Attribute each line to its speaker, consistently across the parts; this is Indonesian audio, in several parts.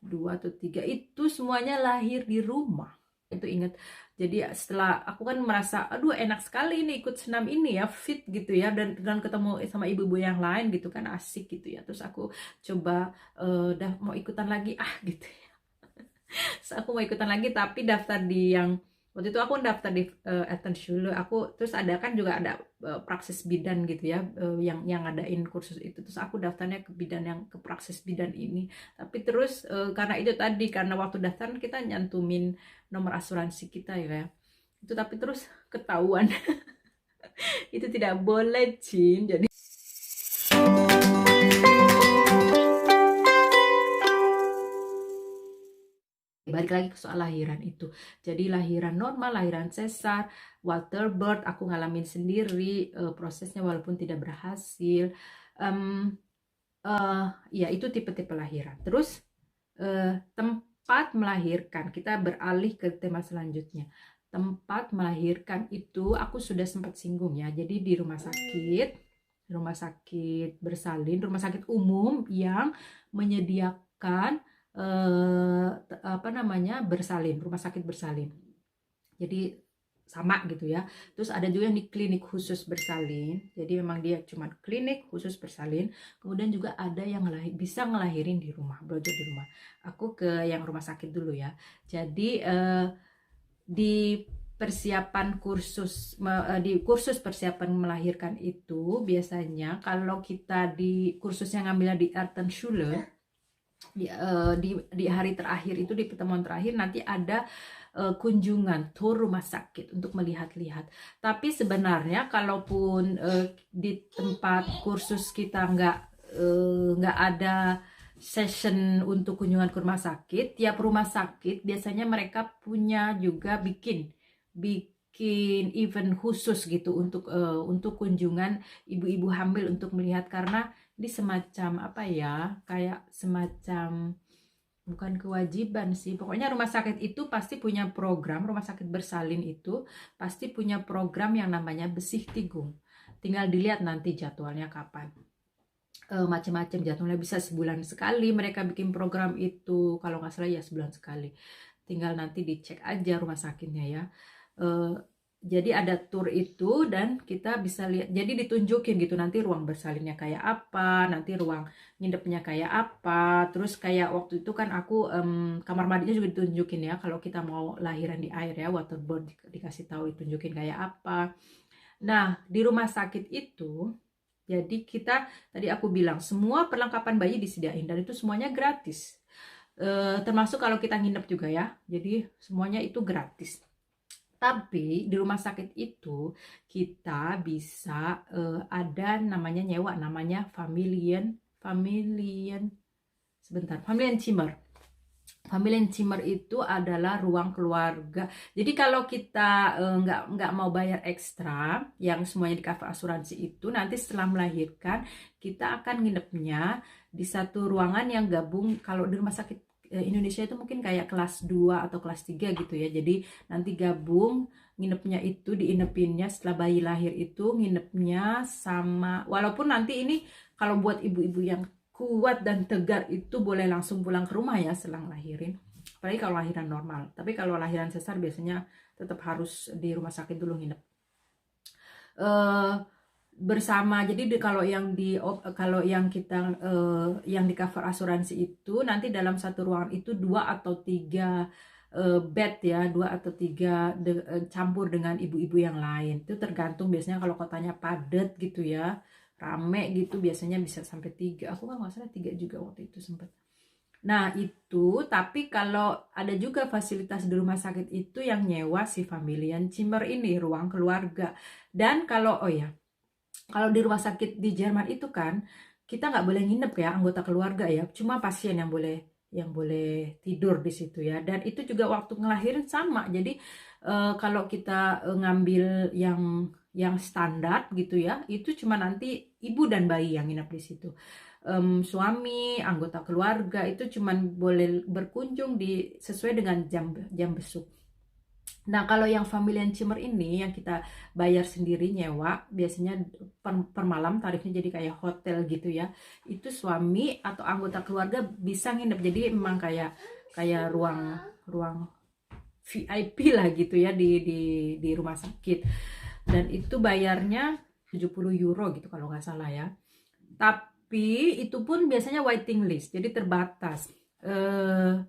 Speaker 1: dua atau tiga itu semuanya lahir di rumah. Itu ingat. Jadi setelah aku kan merasa aduh enak sekali ini ikut senam ini ya, fit gitu ya, dan ketemu sama ibu-ibu yang lain gitu kan, asik gitu ya. Terus aku coba udah mau ikutan lagi gitu. Terus aku mau ikutan lagi tapi daftar di yang waktu itu aku daftar di Elternschule. Aku terus ada kan juga ada praksis bidan gitu ya, yang ngadain kursus itu. Terus aku daftarnya ke bidan, yang ke praksis bidan ini. Tapi terus karena itu tadi, karena waktu daftar kita nyantumin nomor asuransi kita ya. Itu tapi terus ketahuan itu tidak boleh, Cin. Jadi balik lagi ke soal lahiran itu. Jadi lahiran normal, lahiran sesar, water birth aku ngalamin sendiri prosesnya walaupun tidak berhasil. Um, ya itu tipe-tipe lahiran. Terus tempat melahirkan, kita beralih ke tema selanjutnya. Tempat melahirkan itu aku sudah sempat singgung ya. Jadi di rumah sakit bersalin, rumah sakit umum yang menyediakan bersalin, rumah sakit bersalin. Jadi sama gitu ya. Terus ada juga yang di klinik khusus bersalin. Jadi memang dia cuma klinik khusus bersalin. Kemudian juga ada yang bisa ngelahirin di rumah, brojol di rumah. Aku ke yang rumah sakit dulu ya. Jadi di persiapan kursus di kursus persiapan melahirkan itu biasanya kalau kita di kursusnya ngambilnya di Elternschule, di hari terakhir itu, di pertemuan terakhir nanti ada kunjungan tur rumah sakit untuk melihat-lihat. Tapi sebenarnya kalaupun di tempat kursus kita nggak ada session untuk kunjungan ke rumah sakit, tiap rumah sakit biasanya mereka punya juga bikin event khusus gitu untuk kunjungan ibu-ibu hamil untuk melihat, karena ini semacam apa ya, kayak semacam bukan kewajiban sih, pokoknya rumah sakit itu pasti punya program, rumah sakit bersalin itu pasti punya program yang namanya Besichtigung. Tinggal dilihat nanti jadwalnya kapan. Macam-macam jadwalnya, bisa sebulan sekali mereka bikin program itu, kalau nggak salah ya sebulan sekali. Tinggal nanti dicek aja rumah sakitnya ya. Jadi ada tour itu dan kita bisa lihat, jadi ditunjukin gitu nanti ruang bersalinnya kayak apa, nanti ruang nginepnya kayak apa. Terus kayak waktu itu kan aku kamar mandinya juga ditunjukin ya, kalau kita mau lahiran di air ya, waterboard dikasih tahu ditunjukin kayak apa. Nah di rumah sakit itu, jadi kita tadi aku bilang semua perlengkapan bayi disediain dan itu semuanya gratis. Termasuk kalau kita nginep juga ya, jadi semuanya itu gratis. Tapi di rumah sakit itu kita bisa ada namanya nyewa, namanya Familienzimmer. Familienzimmer itu adalah ruang keluarga. Jadi kalau kita nggak mau bayar ekstra, yang semuanya di cover asuransi itu, nanti setelah melahirkan kita akan nginepnya di satu ruangan yang gabung. Kalau di rumah sakit Indonesia itu mungkin kayak kelas 2 atau kelas 3 gitu ya. Jadi nanti gabung nginepnya itu, diinepinnya setelah bayi lahir itu nginepnya sama, walaupun nanti ini kalau buat ibu-ibu yang kuat dan tegar itu boleh langsung pulang ke rumah ya setelah lahirin, apalagi kalau lahiran normal. Tapi kalau lahiran sesar biasanya tetap harus di rumah sakit dulu nginep bersama. Jadi kalau yang kita yang di cover asuransi itu nanti dalam satu ruangan itu 2 atau 3 bed ya, 2 atau 3 campur dengan ibu-ibu yang lain. Itu tergantung, biasanya kalau kotanya padat gitu ya, rame gitu, biasanya bisa sampai 3. Aku kan nggak salah 3 juga waktu itu sempat. Nah itu, tapi kalau ada juga fasilitas di rumah sakit itu yang nyewa si Familienzimmer ini, ruang keluarga. Dan kalau kalau di rumah sakit di Jerman itu kan kita nggak boleh nginep ya anggota keluarga ya, cuma pasien yang boleh tidur di situ ya. Dan itu juga waktu ngelahirin sama. Jadi kalau kita ngambil yang standar gitu ya, itu cuma nanti ibu dan bayi yang nginep di situ. Suami, anggota keluarga itu cuma boleh berkunjung sesuai dengan jam besuk. Nah, kalau yang Familienzimmer ini yang kita bayar sendiri nyewa, biasanya per malam tarifnya jadi kayak hotel gitu ya. Itu suami atau anggota keluarga bisa nginep. Jadi memang kayak kayak ruang ruang VIP lah gitu ya di rumah sakit. Dan itu bayarnya 70 euro gitu kalau nggak salah ya. Tapi itu pun biasanya waiting list, jadi terbatas. Eh,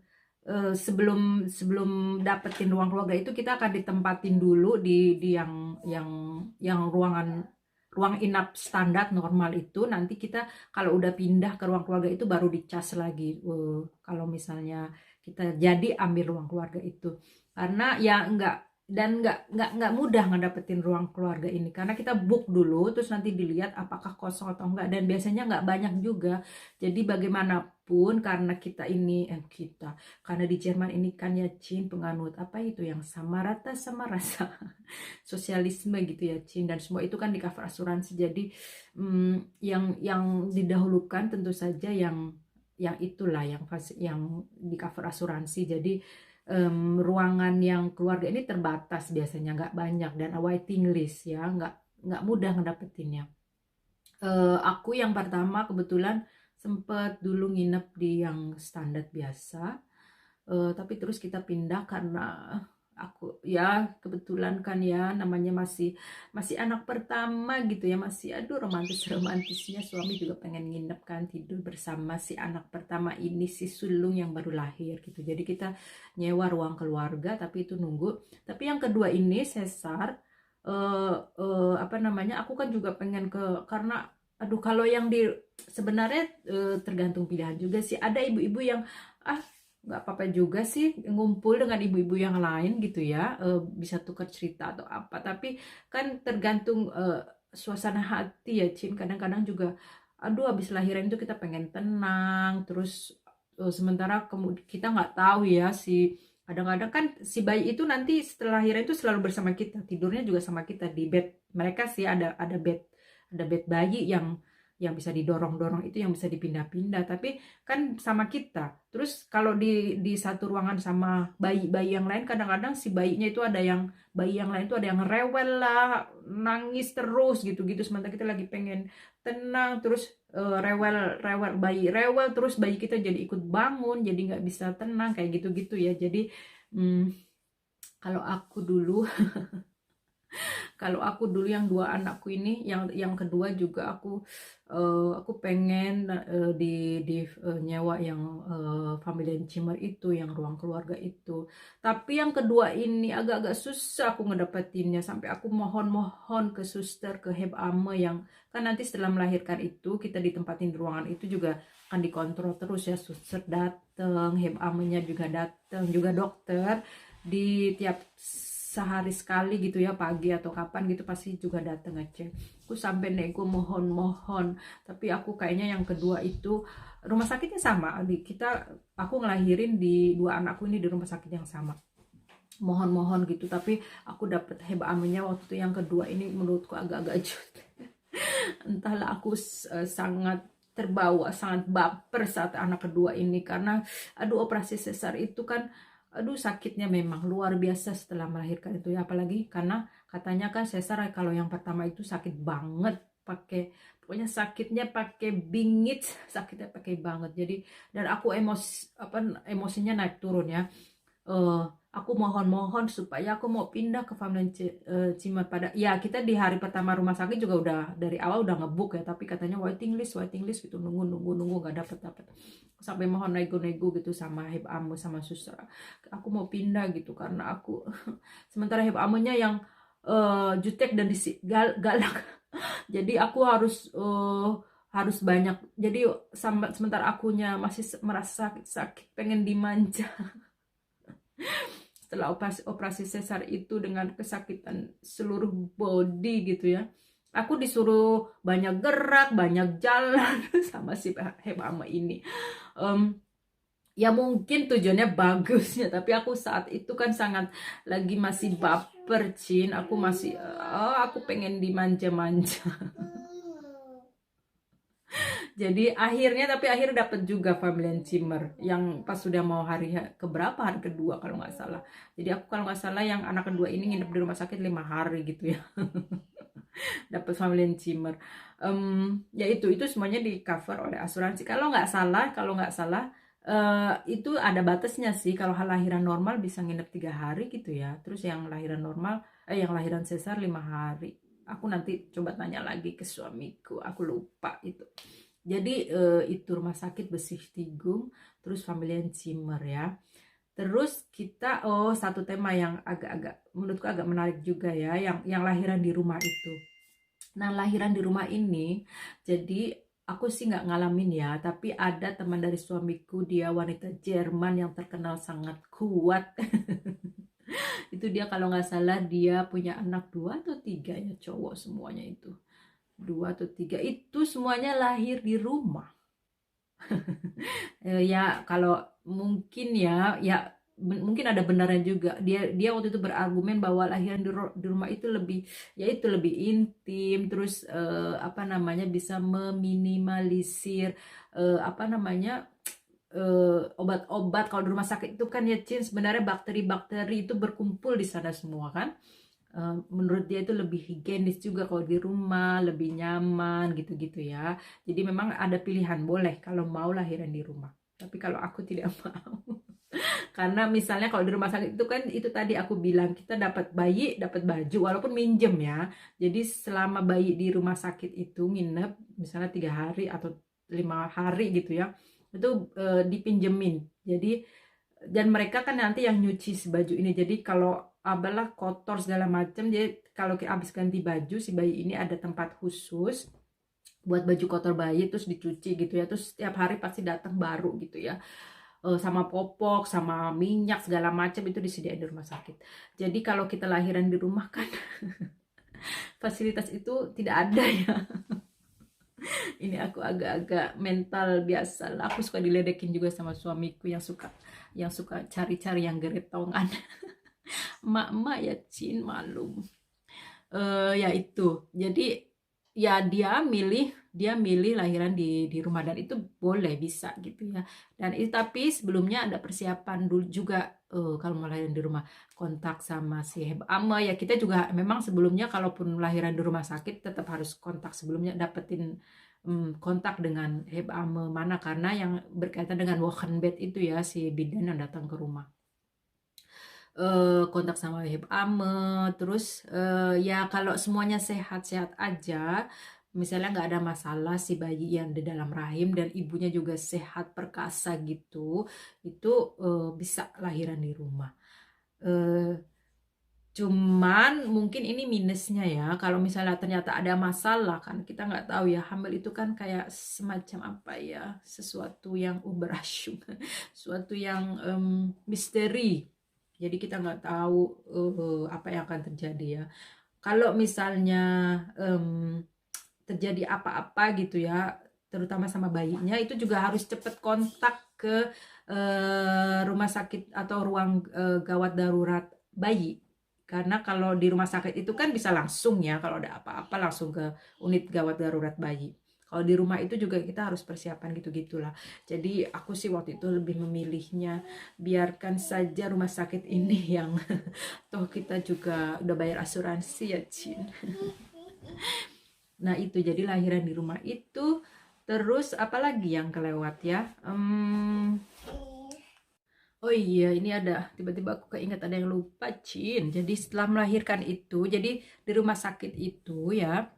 Speaker 1: sebelum sebelum dapetin ruang keluarga itu kita akan ditempatin dulu di yang ruang inap standar normal itu. Nanti kita kalau udah pindah ke ruang keluarga itu baru dicas lagi. Kalau misalnya kita jadi ambil ruang keluarga itu, karena ya nggak mudah ngedapetin ruang keluarga ini karena kita book dulu terus nanti dilihat apakah kosong atau enggak, dan biasanya nggak banyak juga. Jadi bagaimanapun karena karena di Jerman ini kan ya Cin penganut apa itu yang sama rata sama rasa sosialisme gitu ya Cin, dan semua itu kan di cover asuransi. Jadi yang didahulukan tentu saja yang itulah yang di cover asuransi. Jadi ruangan yang keluarga ini terbatas, biasanya nggak banyak, dan waiting list ya, nggak mudah ngedapetinnya. Aku yang pertama kebetulan sempet dulu nginep di yang standar biasa, tapi terus kita pindah karena aku ya kebetulan kan ya namanya masih masih anak pertama gitu ya, masih aduh romantisnya suami juga pengen nginep kan tidur bersama si anak pertama ini, si sulung yang baru lahir gitu. Jadi kita nyewa ruang keluarga tapi itu nunggu. Tapi yang kedua ini sesar, apa namanya, aku kan juga pengen karena aduh kalau yang sebenarnya tergantung pilihan juga sih. Ada ibu-ibu yang ah nggak apa-apa juga sih ngumpul dengan ibu-ibu yang lain gitu ya, bisa tukar cerita atau apa, tapi kan tergantung suasana hati ya Cin. Kadang-kadang juga aduh habis lahiran itu kita pengen tenang terus, sementara kita nggak tahu ya kadang-kadang kan si bayi itu nanti setelah lahiran itu selalu bersama kita, tidurnya juga sama kita di bed mereka sih, ada bed bayi yang bisa didorong-dorong itu, yang bisa dipindah-pindah, tapi kan sama kita. Terus kalau di satu ruangan sama bayi-bayi yang lain, kadang-kadang si bayi yang lain itu ada yang rewel lah, nangis terus gitu-gitu, sementara kita lagi pengen tenang, terus bayi rewel terus bayi kita jadi ikut bangun, jadi nggak bisa tenang kayak gitu-gitu ya. Jadi kalau aku dulu kalau aku dulu yang dua anakku ini, yang kedua juga aku pengen nyewa yang Familienzimmer itu, yang ruang keluarga itu. Tapi yang kedua ini agak-agak susah aku ngedapetinnya, sampai aku mohon-mohon ke suster, ke hebamme, yang kan nanti setelah melahirkan itu kita ditempatin di ruangan itu juga akan dikontrol terus ya, suster dateng, hebammenya juga dateng, juga dokter di tiap sehari sekali gitu ya, pagi atau kapan gitu pasti juga datang ngecek. Aku sampai nego mohon-mohon, tapi aku kayaknya yang kedua itu rumah sakitnya sama aku ngelahirin di dua anakku ini di rumah sakit yang sama, mohon-mohon gitu, tapi aku dapet hebammenya waktu itu yang kedua ini menurutku agak-agak entahlah, aku sangat terbawa, sangat baper saat anak kedua ini, karena aduh operasi sesar itu kan aduh sakitnya memang luar biasa setelah melahirkan itu ya, apalagi karena katanya kan sesar kalau yang pertama itu sakit banget, pokoknya sakitnya pakai bingit, sakitnya pakai banget. Jadi dan aku emosinya naik turun ya. Aku mohon-mohon supaya aku mau pindah ke Familienzimmer pada ya, kita di hari pertama rumah sakit juga udah dari awal udah ngebuk ya, tapi katanya waiting list gitu, nunggu nggak dapet sampai mohon nego-nego gitu sama hebamme sama suster, aku mau pindah gitu karena aku sementara hebammenya yang jutek dan galak. Jadi aku harus banyak, jadi sementara akunya masih merasa sakit pengen dimanja. Setelah operasi sesar itu dengan kesakitan seluruh body gitu ya, aku disuruh banyak gerak, banyak jalan sama si hebamme ini. Ya mungkin tujuannya bagusnya, tapi aku saat itu kan sangat lagi masih baper Cin, aku pengen dimanja-manja. Jadi tapi akhirnya dapat juga Familienzimmer yang pas sudah mau hari keberapa, hari kedua kalau nggak salah. Jadi aku kalau nggak salah yang anak kedua ini nginep di rumah sakit 5 hari gitu ya. Dapat Familienzimmer. Ya itu semuanya di cover oleh asuransi. Kalau nggak salah itu ada batasnya sih. Kalau lahiran normal bisa nginep 3 hari gitu ya. Terus yang lahiran normal, yang lahiran sesar 5 hari. Aku nanti coba tanya lagi ke suamiku. Aku lupa itu. Jadi itu rumah sakit Besih Tigung, terus Familienzimmer ya. Terus kita satu tema yang agak-agak menurutku agak menarik juga ya, yang lahiran di rumah itu. Nah, lahiran di rumah ini, jadi aku sih nggak ngalamin ya, tapi ada teman dari suamiku, dia wanita Jerman yang terkenal sangat kuat. Itu dia kalau nggak salah dia punya anak 2 atau 3 ya, cowok semuanya itu. 2 atau 3 itu semuanya lahir di rumah. Ya kalau mungkin mungkin ada benarnya juga. Dia waktu itu berargumen bahwa lahiran di rumah itu lebih intim, terus apa namanya, bisa meminimalisir apa namanya, obat-obat. Kalau di rumah sakit itu kan ya Cin, sebenarnya bakteri-bakteri itu berkumpul di sana semua kan. Menurut dia itu lebih higienis juga kalau di rumah, lebih nyaman gitu-gitu ya. Jadi memang ada pilihan, boleh kalau mau lahiran di rumah. Tapi kalau aku tidak mau. Karena misalnya kalau di rumah sakit itu kan itu tadi aku bilang kita dapat bayi, dapat baju walaupun minjem ya. Jadi selama bayi di rumah sakit itu nginep misalnya 3 hari atau 5 hari gitu ya. Itu dipinjemin. Jadi dan mereka kan nanti yang nyuci si baju ini. Jadi kalau apalah kotor segala macam, jadi kalau habis ganti baju si bayi ini ada tempat khusus buat baju kotor bayi terus dicuci gitu ya. Terus setiap hari pasti datang baru gitu ya. Sama popok, sama minyak segala macam itu disediain di rumah sakit. Jadi kalau kita lahiran di rumah kan fasilitas itu tidak ada ya. Ini aku agak-agak mental biasa lah. Aku suka diledekin juga sama suamiku yang suka cari-cari yang geretongan. Emak-emak ya Cin, malum. Ya itu. Jadi ya dia milih lahiran di rumah, dan itu boleh, bisa gitu ya. Dan itu tapi sebelumnya ada persiapan dulu juga, kalau mau lahiran di rumah, kontak sama si Hebama ya. Kita juga memang sebelumnya kalaupun lahiran di rumah sakit tetap harus kontak sebelumnya, dapetin kontak dengan Hebama mana, karena yang berkaitan dengan Wochenbett itu ya, si bidan yang datang ke rumah. Kontak sama Hebame, terus ya kalau semuanya sehat-sehat aja, misalnya nggak ada masalah si bayi yang di dalam rahim dan ibunya juga sehat perkasa gitu, itu bisa lahiran di rumah. Eh, Cuman mungkin ini minusnya ya, kalau misalnya ternyata ada masalah, kan kita nggak tahu ya, hamil itu kan kayak semacam apa ya, sesuatu yang Überraschung, sesuatu yang misteri. Jadi kita nggak tahu apa yang akan terjadi ya. Kalau misalnya terjadi apa-apa gitu ya, terutama sama bayinya, itu juga harus cepet kontak ke rumah sakit atau ruang gawat darurat bayi. Karena kalau di rumah sakit itu kan bisa langsung ya, kalau ada apa-apa langsung ke unit gawat darurat bayi. Kalau di rumah itu juga kita harus persiapan gitu-gitulah. Jadi aku sih waktu itu lebih memilihnya biarkan saja rumah sakit ini yang toh kita juga udah bayar asuransi ya Cin. Nah itu jadi lahiran di rumah itu. Terus apalagi yang kelewat ya? Oh iya, ini ada, tiba-tiba aku keinget ada yang lupa, Cin. Jadi setelah melahirkan itu, jadi di rumah sakit itu ya,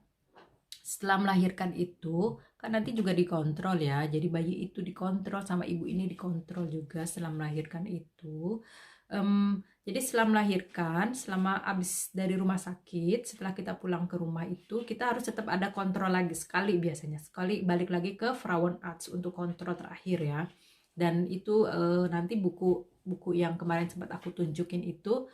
Speaker 1: setelah melahirkan itu, kan nanti juga dikontrol ya. Jadi bayi itu dikontrol sama ibu ini, dikontrol juga setelah melahirkan itu. Jadi setelah melahirkan, selama abis dari rumah sakit, setelah kita pulang ke rumah itu, kita harus tetap ada kontrol lagi sekali, biasanya sekali balik lagi ke Frauenarzt untuk kontrol terakhir ya. Dan itu nanti buku yang kemarin sempat aku tunjukin itu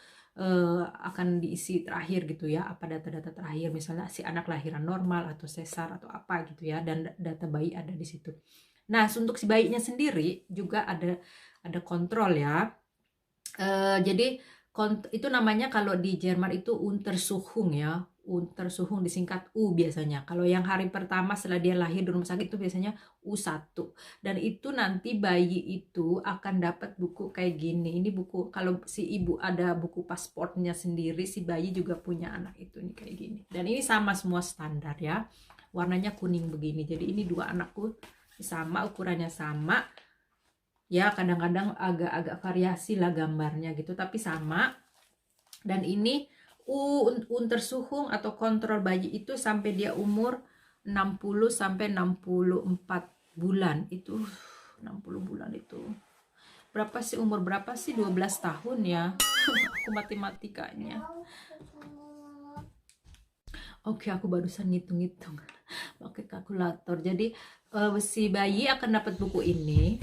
Speaker 1: akan diisi terakhir gitu ya, apa data-data terakhir, misalnya si anak lahiran normal atau sesar atau apa gitu ya, dan data bayi ada di situ. Nah, untuk si bayinya sendiri juga ada kontrol ya. Jadi itu namanya kalau di Jerman itu Untersuchung ya. untersuhung disingkat U biasanya. Kalau yang hari pertama setelah dia lahir di rumah sakit itu biasanya U1. Dan itu nanti bayi itu akan dapat buku kayak gini. Ini buku, kalau si ibu ada buku pasportnya sendiri, si bayi juga punya anak itu nih kayak gini. Dan ini sama semua standar ya. Warnanya kuning begini. Jadi ini dua anakku sama, ukurannya sama. Ya kadang-kadang agak-agak variasi lah gambarnya gitu, tapi sama. Dan ini untersuhung atau kontrol bayi itu sampai dia umur 60 sampai 64 bulan. Itu 60 bulan itu berapa sih, umur berapa sih? 12 tahun ya. Aku matematikanya. Oke, aku barusan ngitung-ngitung pakai kalkulator. Jadi si bayi akan dapat buku ini,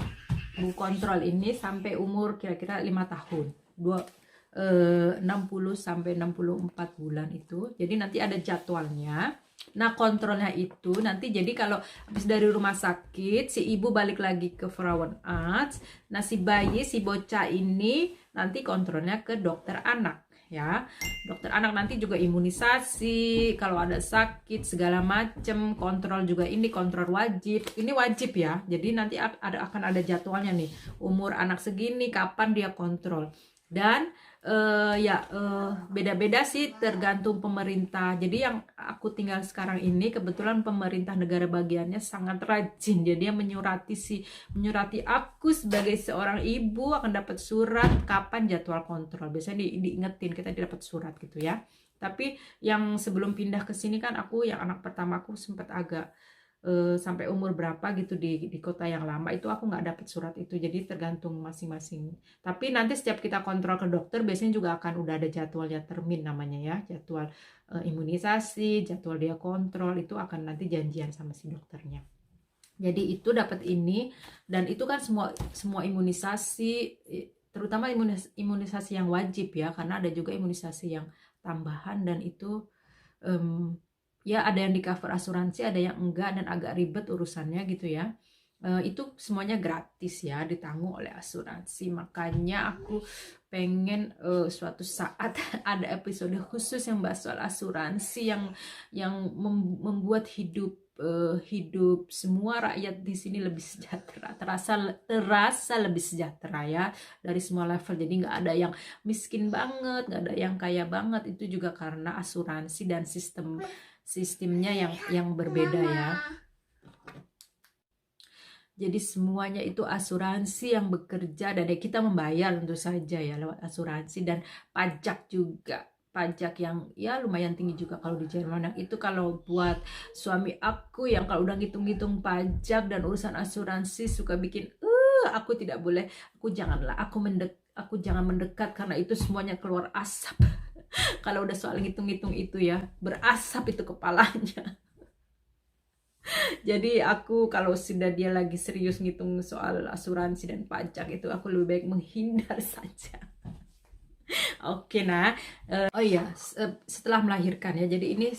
Speaker 1: buku kontrol ini sampai umur kira-kira 5 tahun. 60 sampai 64 bulan itu. Jadi nanti ada jadwalnya. Nah, kontrolnya itu nanti, jadi kalau habis dari rumah sakit, si ibu balik lagi ke Frauenarzt. Nah, si bayi, si bocah ini nanti kontrolnya ke dokter anak ya. Dokter anak nanti juga imunisasi, kalau ada sakit segala macem, kontrol juga, ini kontrol wajib. Ini wajib ya. Jadi nanti akan ada jadwalnya nih. Umur anak segini kapan dia kontrol. Dan beda-beda sih tergantung pemerintah. Jadi yang aku tinggal sekarang ini kebetulan pemerintah negara bagiannya sangat rajin. Jadi dia menyurati aku sebagai seorang ibu akan dapat surat kapan jadwal kontrol. Biasanya diingetin kita dapat surat gitu ya. Tapi yang sebelum pindah ke sini kan aku yang anak pertama aku sempat agak sampai umur berapa gitu di kota yang lama itu aku nggak dapat surat itu. Jadi tergantung masing-masing. Tapi nanti setiap kita kontrol ke dokter biasanya juga akan udah ada jadwalnya, termin namanya ya, jadwal imunisasi, jadwal dia kontrol, itu akan nanti janjian sama si dokternya. Jadi itu dapat ini, dan itu kan semua imunisasi, terutama imunisasi yang wajib ya, karena ada juga imunisasi yang tambahan, dan itu ya ada yang di cover asuransi, ada yang enggak, dan agak ribet urusannya gitu ya. Itu semuanya gratis ya, ditanggung oleh asuransi. Makanya aku pengen suatu saat ada episode khusus yang bahas soal asuransi yang membuat hidup semua rakyat di sini lebih sejahtera, terasa lebih sejahtera ya, dari semua level. Jadi nggak ada yang miskin banget, nggak ada yang kaya banget. Itu juga karena asuransi dan sistemnya yang berbeda ya. Jadi semuanya itu asuransi yang bekerja, dan kita membayar tentu saja ya lewat asuransi, dan pajak juga. Pajak yang ya lumayan tinggi juga kalau di Jerman. Itu kalau buat suami aku yang kalau udah ngitung-ngitung pajak dan urusan asuransi suka bikin aku tidak boleh, aku jangan mendekat karena itu semuanya keluar asap. Kalau udah soal ngitung-ngitung itu ya, berasap itu kepalanya. Jadi aku kalau sudah dia lagi serius ngitung soal asuransi dan pajak itu, aku lebih baik menghindar saja. Oke, nah, oh iya, setelah melahirkan ya. Jadi ini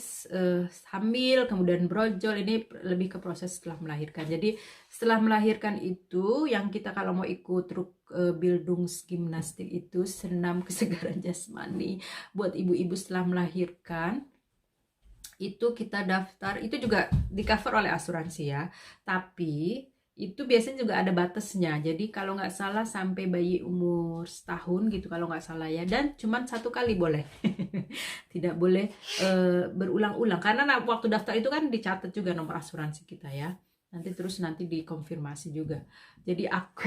Speaker 1: hamil, kemudian brojol, ini lebih ke proses setelah melahirkan. Jadi setelah melahirkan itu, yang kita kalau mau ikut Bildungsgymnastik itu senam kesegaran jasmani buat ibu-ibu setelah melahirkan. Itu kita daftar, itu juga di cover oleh asuransi ya. Tapi itu biasanya juga ada batasnya. Jadi kalau nggak salah sampai bayi umur setahun gitu kalau nggak salah ya. Dan cuman 1 kali boleh. Tidak boleh berulang-ulang. Karena waktu daftar itu kan dicatat juga nomor asuransi kita ya. Nanti dikonfirmasi juga. Jadi aku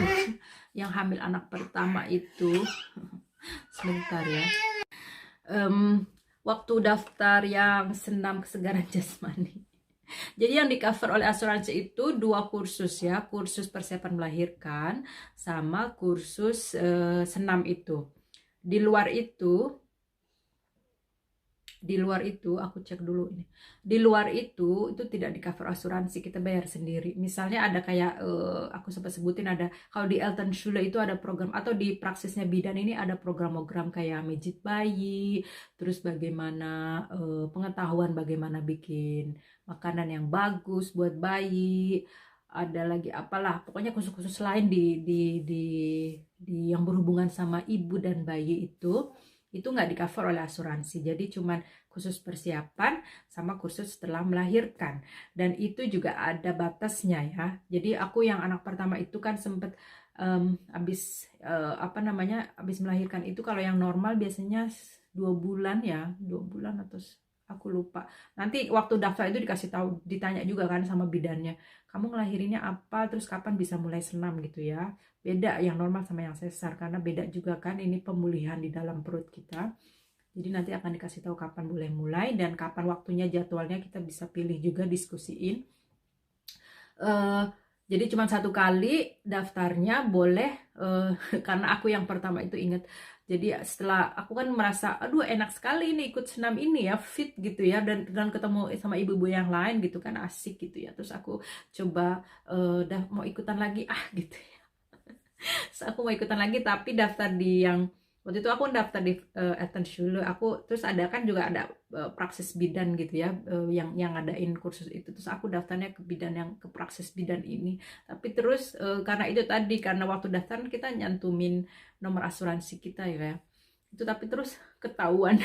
Speaker 1: yang hamil anak pertama itu sebentar ya. Waktu daftar yang senam kesegaran jasmani. Jadi yang di cover oleh asuransi itu 2 kursus ya, kursus persiapan melahirkan sama kursus senam itu. Di luar itu aku cek dulu ini. Di luar itu tidak di cover asuransi, kita bayar sendiri. Misalnya ada kayak aku sempat sebutin, ada kalau di Elton Schule itu ada program, atau di praksisnya bidan ini ada program-program kayak mijit bayi, terus bagaimana pengetahuan bagaimana bikin makanan yang bagus buat bayi. Ada lagi apalah, pokoknya khusus-khusus lain di yang berhubungan sama ibu dan bayi itu itu nggak di cover oleh asuransi. Jadi cuman khusus persiapan sama kursus setelah melahirkan, dan itu juga ada batasnya ya. Jadi aku yang anak pertama itu kan sempet habis habis melahirkan itu, kalau yang normal biasanya 2 bulan ya, 2 bulan atau aku lupa. Nanti waktu daftar itu dikasih tahu, ditanya juga kan sama bidannya, kamu ngelahirinnya apa, terus kapan bisa mulai senam gitu ya. Beda yang normal sama yang sesar, karena beda juga kan ini pemulihan di dalam perut kita. Jadi nanti akan dikasih tahu kapan boleh mulai dan kapan waktunya, jadwalnya kita bisa pilih juga, diskusiin. Jadi cuma 1 kali daftarnya boleh, karena aku yang pertama itu inget. Jadi setelah aku kan merasa, aduh enak sekali ini ikut senam ini ya, fit gitu ya, dan ketemu sama ibu-ibu yang lain gitu kan, asik gitu ya. Terus aku coba mau ikutan lagi gitu ya. Aku mau ikutan lagi, tapi daftar di yang waktu itu aku daftar di Schule. Aku terus ada kan juga ada praksis bidan gitu ya, yang ngadain kursus itu. Terus aku daftarnya ke bidan, yang ke praksis bidan ini. Tapi terus karena itu tadi, karena waktu daftar kita nyantumin nomor asuransi kita ya. Itu tapi terus ketahuan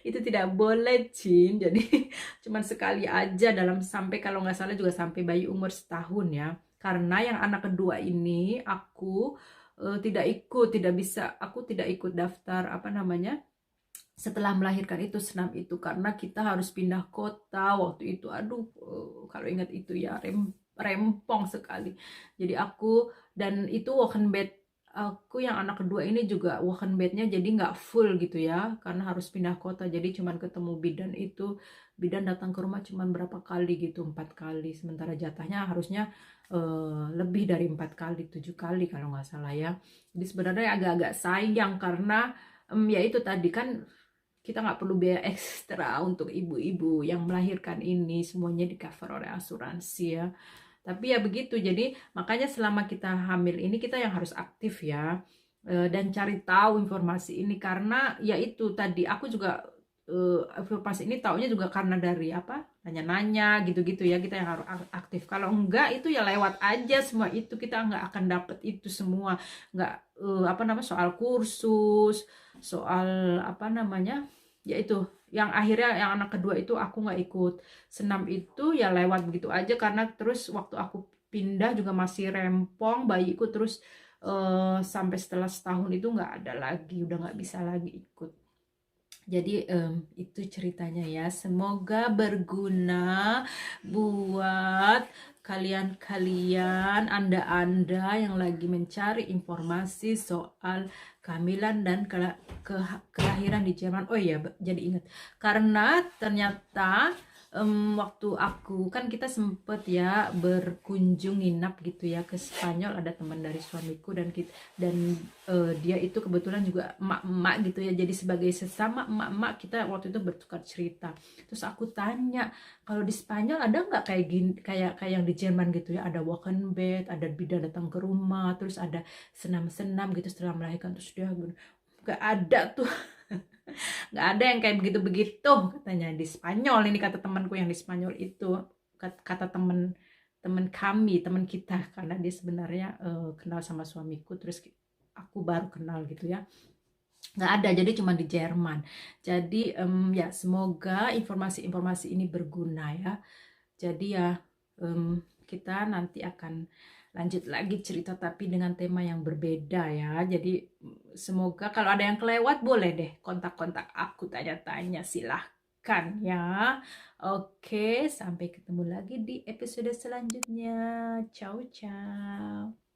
Speaker 1: itu tidak boleh, Cin. Jadi cuman sekali aja, dalam sampai kalau nggak salah juga sampai bayi umur 1 tahun ya. Karena yang anak kedua ini aku aku tidak ikut daftar setelah melahirkan itu, senam itu, karena kita harus pindah kota waktu itu. Aduh, kalau ingat itu ya, rempong sekali. Jadi aku, dan itu walk-in bed aku yang anak kedua ini juga walk-in bednya jadi nggak full gitu ya, karena harus pindah kota. Jadi cuman ketemu bidan itu, bidan datang ke rumah cuman berapa kali gitu, 4 kali, sementara jatahnya harusnya lebih dari 4 kali, 7 kali kalau nggak salah ya. Jadi sebenarnya agak-agak sayang, karena ya itu tadi kan, kita nggak perlu biaya ekstra untuk ibu-ibu yang melahirkan ini, semuanya di cover oleh asuransi ya. Tapi ya begitu, jadi makanya selama kita hamil ini kita yang harus aktif ya, dan cari tahu informasi ini, karena ya itu tadi aku juga informasi ini taunya juga karena dari nanya-nanya gitu-gitu ya. Kita yang harus aktif, kalau enggak itu ya lewat aja semua itu, kita nggak akan dapet itu semua. Nggak soal kursus, soal ya itu yang akhirnya yang anak kedua itu aku nggak ikut senam itu ya, lewat begitu aja. Karena terus waktu aku pindah juga masih rempong bayiku, terus sampai setelah 1 tahun itu nggak ada lagi, udah nggak bisa lagi ikut. Jadi itu ceritanya ya, semoga berguna buat kalian-kalian, anda-anda yang lagi mencari informasi soal kehamilan dan kelahiran di Jerman. Oh iya, jadi ingat, karena ternyata waktu aku kan, kita sempet ya berkunjung nginap gitu ya ke Spanyol, ada teman dari suamiku, dan dia itu kebetulan juga emak-emak gitu ya. Jadi sebagai sesama emak-emak, kita waktu itu bertukar cerita. Terus aku tanya, kalau di Spanyol ada nggak kayak gini, kayak yang di Jerman gitu ya, ada walk-in bed, ada bidan datang ke rumah, terus ada senam-senam gitu setelah melahirkan. Terus dia bilang, nggak ada tuh. Nggak ada yang kayak begitu-begitu katanya di Spanyol. Ini kata temanku yang di Spanyol itu, kata teman kami, teman kita, karena dia sebenarnya kenal sama suamiku, terus aku baru kenal gitu ya. Nggak ada, jadi cuma di Jerman. Jadi ya semoga informasi-informasi ini berguna ya. Jadi ya kita nanti akan lanjut lagi cerita, tapi dengan tema yang berbeda ya. Jadi semoga kalau ada yang kelewat, boleh deh kontak-kontak aku, tanya-tanya, silahkan ya. Oke, sampai ketemu lagi di episode selanjutnya. Ciao ciao.